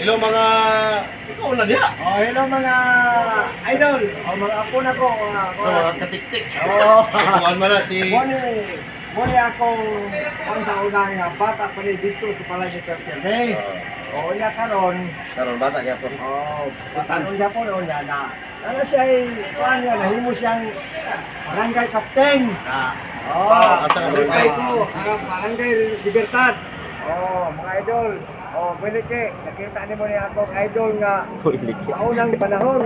hello mga... Ikaw na niya. Oh, hello mga idol. Oh, mga apo na ko. So, mga katik-tik. Oh. Kuhan mo na si... Muli akong kung sa unang bata pa ni dito sa Palay ni Presidente. Oh, iya karon. Karon bata niya po. Oh, tanong niya po noon niya na. Ano siya ay, kuhan niya, nahimo siyang barangay captain. Oh, Asa ka barangay? Barangay Libertad. Oh, mga idol. Oh, Boylike, nakita niyo mo niya akong idol nga sa unang panahon.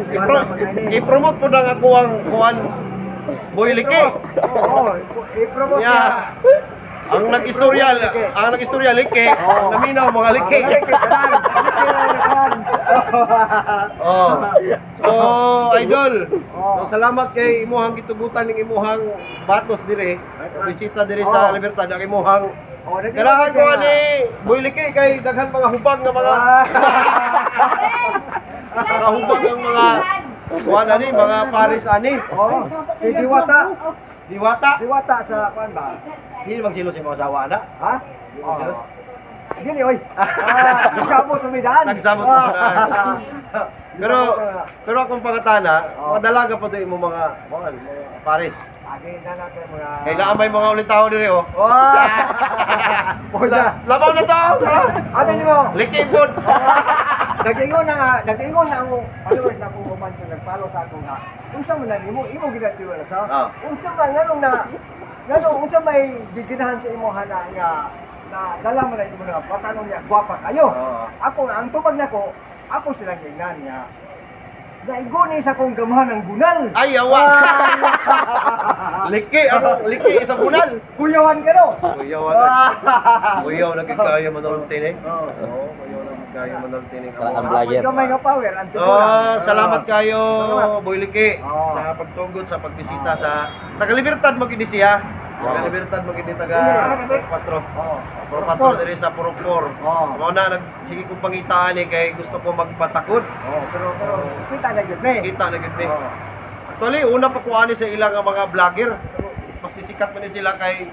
I-promote po na ako ang kuhan Boylike. Oo, i-promote niya. Ang nag-istorya like, naminaw mga like. Oh. So, idol. So, salamat kay imuhang gitugutan ning imuhang batos dire. Bisita dire sa Libertad ang imuhang kailangan ko ani Boylike kay daghan mga hubag nga mga hubag ang mga kuan ani mga Paris ani. Oh, si Diwata. Diwata Sa kuan ba? hindi magsilo si mga asawa na. Ha? Oh. Gini oy. Nagsabot sa midaan. Nagsabot sa midaan. Pero akong pangatana, madalaga pa doon mo mga Paris. Agi na natin mga Kailangan may mga ulit tao dire oh. Wala. Labaw na tao. Ano niyo? Liki food. Nag-ingon na ako. Ano ba sa akong kuman ko nagpalo sa ako nga. Unsa man na imo ginatiwa na sa. Unsa man unsa may giginahan sa imo hana nga na dala mo na imo nga patanong niya gwapa kayo. Ako na ang tubag nako, ako silang ingnan nga. Naiguni sa kong gamahan ng bunal. Ay awa. Liki sa bunal. Kuyawan ka no? Kuyaw na kaya manultin eh. Oo, kuyaw na kaya manultin eh. Ang vlogger. Gamay nga power Salamat kayo Boylike sa pagtugod sa pagbisita sa taga-Libertad mo kini siya. Taga-Libertad mo kini taga 4. Puro 4 diri sa Purok 4. Mo na sige ko pangitaan eh kay gusto ko magpatakod. Pero kita na gyud me. Kita na gyud me. Actually, una pa ko ani sa ilang mga vlogger. Mas sikat man ni sila kay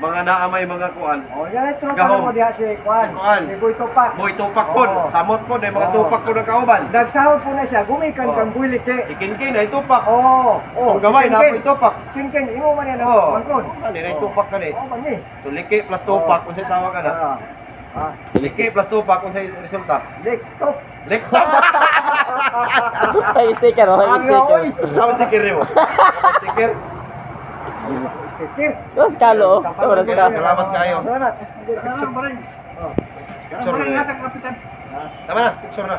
mga naamay mga kuan. Yan ay tropa mo diha si kuan. Si Boy Tupak. Boy Tupak po. Samot po na mga tupak po ng kauban. Nagsahod po na siya. Gumikan kang Boylike. Si Kinkin ay tupak. Kung gamay na po tupak. Kinkin, imo man yan ang pangkon. Ano na tupak ka ni? Man ni. Tulike plus tupak kung sa tawag ka na. Tulike plus tupak kung sa resulta. Lektok. Lektok. May sticker, oh, may sticker. Tama sticker mo. Sticker. Dos kalo. Salamat kayo. Salamat. Picture na. Tama na, picture na.